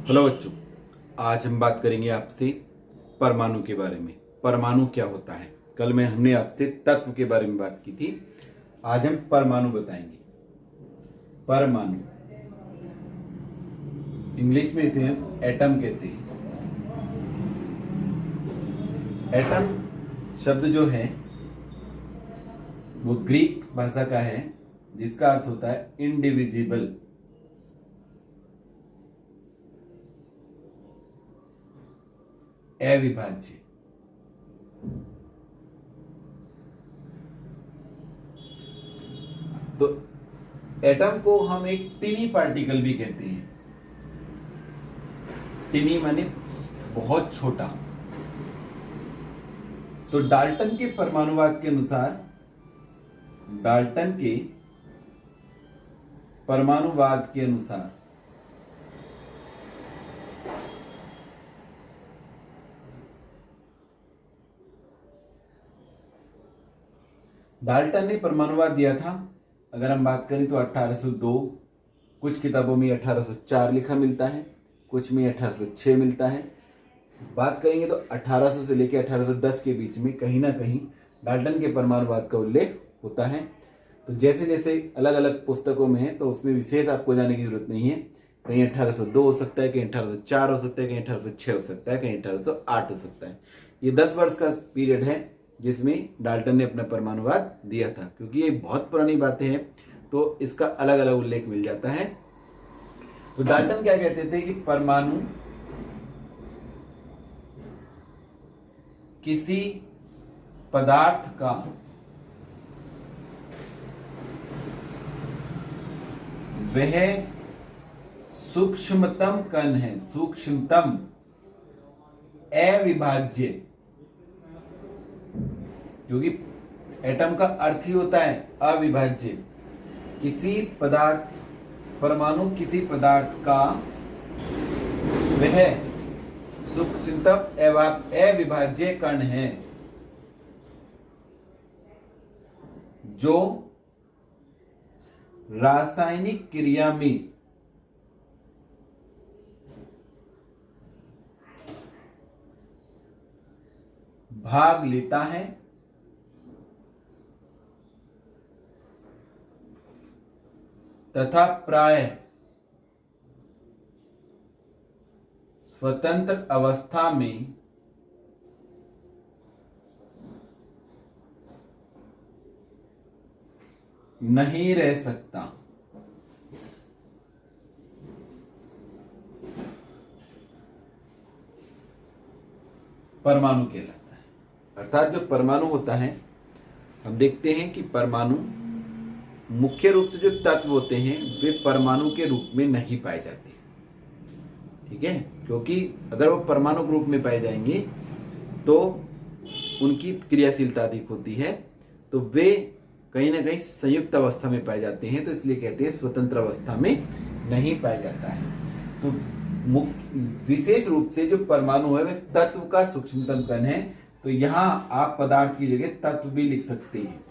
Hello बच्चों, आज हम बात करेंगे आपसे परमाणु के बारे में। परमाणु क्या होता है? कल में हमने आपसे तत्व के बारे में बात की थी। आज हम परमाणु बताएंगे। परमाणु इंग्लिश में इसे हम एटम कहते हैं। एटम शब्द जो है वो ग्रीक भाषा का है, जिसका अर्थ होता है इनडिविजिबल। अविभाज्य। तो एटम को हम एक टिनी पार्टिकल भी कहते हैं। टिनी माने बहुत छोटा। तो डाल्टन के परमाणुवाद के अनुसार, डाल्टन के परमाणुवाद के अनुसार डाल्टन ने परमाणुवाद दिया था। अगर हम बात करें तो 1802, कुछ किताबों में 1804 लिखा मिलता है, कुछ में 1806 मिलता है। बात करेंगे तो 1800 से लेकर 1810 के बीच में कहीं ना कहीं डाल्टन के परमाणुवाद का उल्लेख होता है। तो जैसे जैसे अलग अलग पुस्तकों में है, तो उसमें विशेष आपको जाने की जरूरत नहीं है। कहीं 1802 हो सकता है, कहीं 1804 हो सकता है, कहीं 1806 हो सकता है, कहीं 1808 हो सकता है। ये 10 वर्ष का पीरियड है जिसमें डाल्टन ने अपना परमाणुवाद दिया था। क्योंकि ये बहुत पुरानी बातें हैं तो इसका अलग अलग उल्लेख मिल जाता है। तो डाल्टन क्या कहते थे कि परमाणु किसी पदार्थ का वह सूक्ष्मतम कण है, सूक्ष्मतम अविभाज्य। क्योंकि एटम का अर्थ ही होता है अविभाज्य। किसी पदार्थ, परमाणु किसी पदार्थ का वह सूक्ष्मतम अविभाज्य कण है जो रासायनिक क्रिया में भाग लेता है तथा प्राय स्वतंत्र अवस्था में नहीं रह सकता। परमाणु कहलाता है। अर्थात जो परमाणु होता है, हम देखते हैं कि परमाणु मुख्य रूप से जो तत्व होते हैं वे परमाणु के रूप में नहीं पाए जाते। ठीक है, क्योंकि अगर वो परमाणु रूप में पाए जाएंगे तो उनकी क्रियाशीलता अधिक होती है, तो वे कहीं ना कहीं संयुक्त अवस्था में पाए जाते हैं। तो इसलिए कहते हैं स्वतंत्र अवस्था में नहीं पाया जाता है। तो विशेष रूप से जो परमाणु है वह तत्व का सूक्ष्मतम कण है। तो यहां आप पदार्थ की जगह तत्व भी लिख सकते हैं।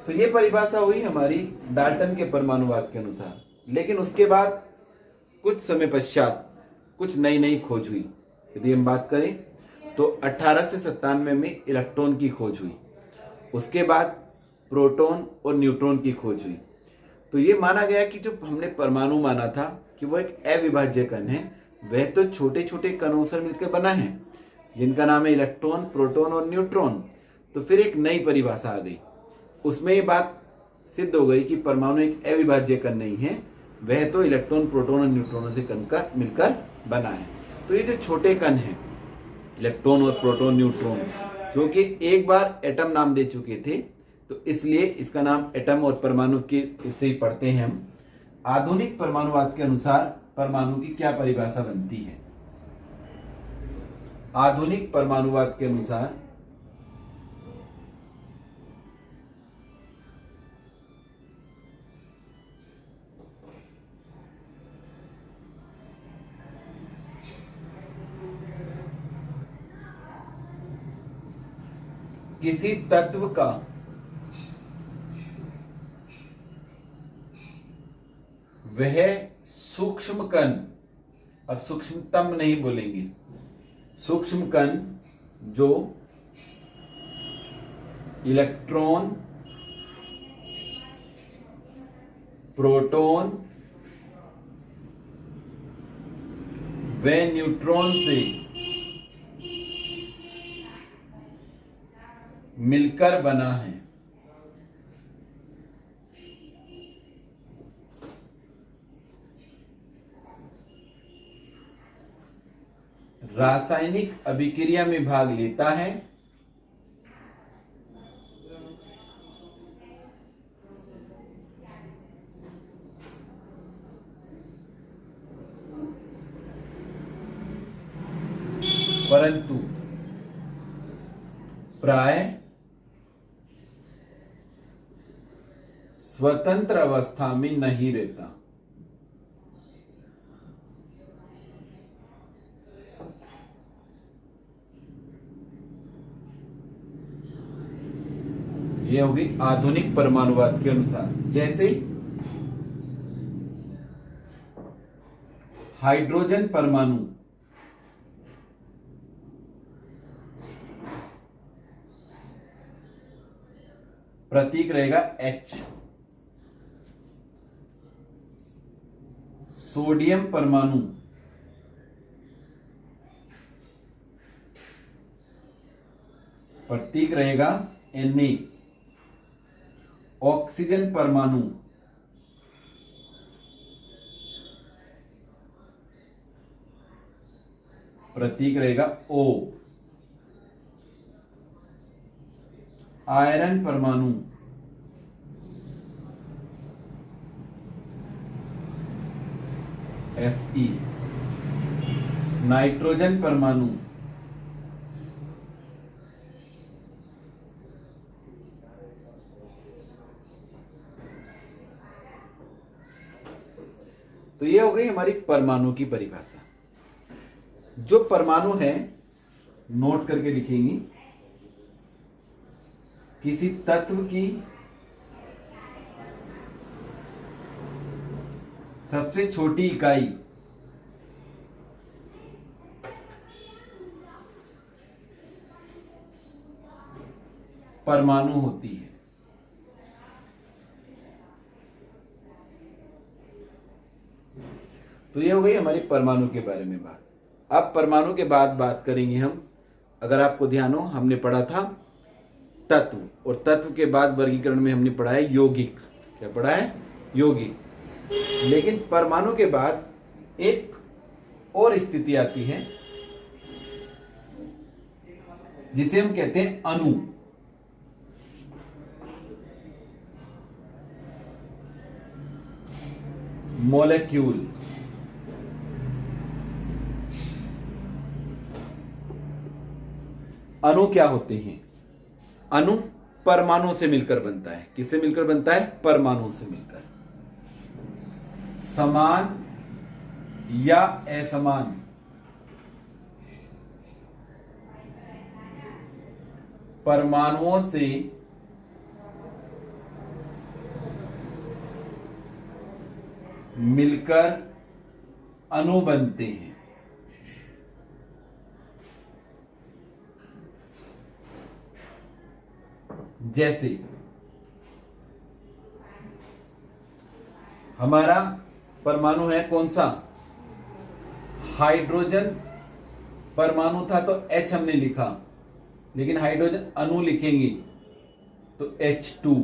तो ये परिभाषा हुई हमारी डाल्टन के परमाणुवाद के अनुसार। लेकिन उसके बाद कुछ समय पश्चात कुछ नई नई खोज हुई। यदि हम बात करें तो 1897 में इलेक्ट्रॉन की खोज हुई। उसके बाद प्रोटॉन और न्यूट्रॉन की खोज हुई। तो ये माना गया कि जो हमने परमाणु माना था कि वो एक अविभाज्य कण है, वह तो छोटे छोटे कणों से मिलकर बना है जिनका नाम है इलेक्ट्रॉन, प्रोटॉन और न्यूट्रॉन। तो फिर एक नई परिभाषा आ गई। उसमें ये बात सिद्ध हो गई कि परमाणु एक अविभाज्य कण नहीं है, वह तो इलेक्ट्रॉन, प्रोटॉन और न्यूट्रॉनों से कण का मिलकर बना है। तो ये जो छोटे कण हैं, इलेक्ट्रॉन और प्रोटॉन, न्यूट्रॉन, जो कि एक बार एटम नाम दे चुके थे, तो इसलिए इसका नाम एटम और परमाणु के इससे ही पढ़ते हैं हम। आधुनिक परमाणुवाद के अनुसार परमाणु की क्या परिभाषा बनती है? आधुनिक परमाणुवाद के अनुसार किसी तत्व का वह सूक्ष्म कण अब सूक्ष्मतम नहीं बोलेंगे, सूक्ष्म कण जो इलेक्ट्रॉन, प्रोटॉन व न्यूट्रॉन से मिलकर बना है। रासायनिक अभिक्रिया में भाग लेता है। परंतु प्राय स्वतंत्र अवस्था में नहीं रहता। यह होगी आधुनिक परमाणुवाद के अनुसार। जैसे हाइड्रोजन परमाणु प्रतीक रहेगा H। सोडियम परमाणु प्रतीक रहेगा Na। ऑक्सीजन परमाणु प्रतीक रहेगा O। आयरन परमाणु Fe। नाइट्रोजन परमाणु तो ये हो गई हमारी परमाणु की परिभाषा। जो परमाणु है नोट करके लिखेंगी, किसी तत्व की सबसे छोटी इकाई परमाणु होती है। तो ये हो गई हमारी परमाणु के बारे में बात। अब परमाणु के बाद बात करेंगे हम, अगर आपको ध्यान हो, हमने पढ़ा था तत्व, और तत्व के बाद वर्गीकरण में हमने पढ़ा है यौगिक। क्या पढ़ा है? यौगिक। लेकिन परमाणु के बाद एक और स्थिति आती है जिसे हम कहते हैं अणु। मॉलिक्यूल। अणु क्या होते हैं? अणु परमाणु से मिलकर बनता है। किससे मिलकर बनता है? परमाणु से मिलकर। समान या असमान परमाणुओं से मिलकर अणु बनते हैं। जैसे हमारा परमाणु है कौन सा? हाइड्रोजन परमाणु था तो H हमने लिखा, लेकिन हाइड्रोजन अणु लिखेंगे तो H2।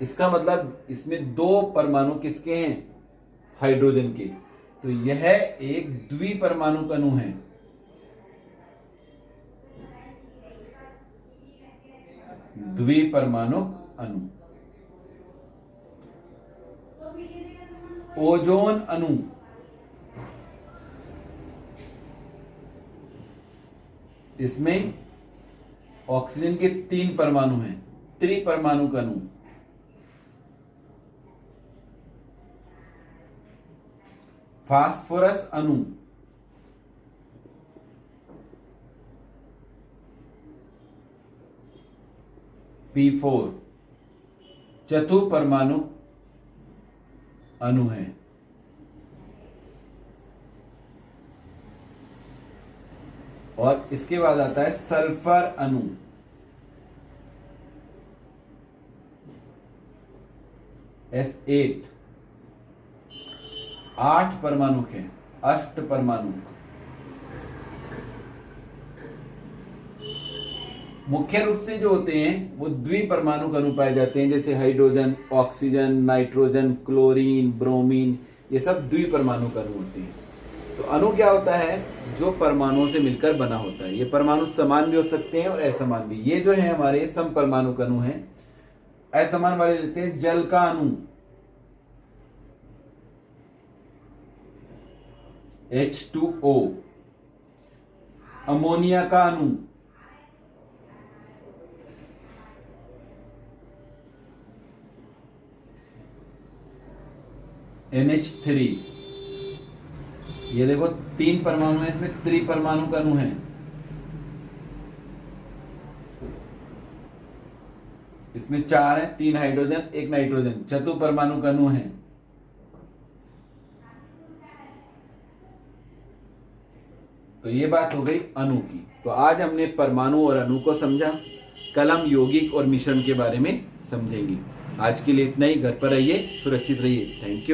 इसका मतलब इसमें दो परमाणु किसके हैं? हाइड्रोजन के। तो यह एक द्विपरमाणु अणु है। द्विपरमाणु अणु। ओजोन अणु इसमें ऑक्सीजन के 3 परमाणु हैं, त्रिपरमाणु अणु। फास्फोरस अणु P4 चतुपरमाणु अणु है। और इसके बाद आता है सल्फर अणु। S8 8 परमाणु के, अष्ट परमाणु। मुख्य रूप से जो होते हैं वो द्विपरमाणु अणु पाए जाते हैं, जैसे hydrogen, oxygen, nitrogen, chlorine, bromine, ये सब द्विपरमाणु अणु होते हैं। तो अणु क्या होता है? जो परमाणुओं से मिलकर बना होता है। ये परमाणु समान भी हो सकते हैं और असमान भी। ये जो है हमारे समपरमाणु अणु हैं। असमान वाले लेते हैं जल का अणु, H2O, अमोनिया का अणु, NH3। ये देखो 3 परमाणु है, इसमें त्रिपरमाणु का अणु है। इसमें 4 है, 3 हाइड्रोजन, 1 नाइट्रोजन, चतुपरमाणु का अणु है। तो ये बात हो गई अणु की। तो आज हमने परमाणु और अणु को समझा। कल हम यौगिक और मिश्रण के बारे में समझेंगे। आज के लिए इतना ही। घर पर रहिए, सुरक्षित रहिए। Thank you.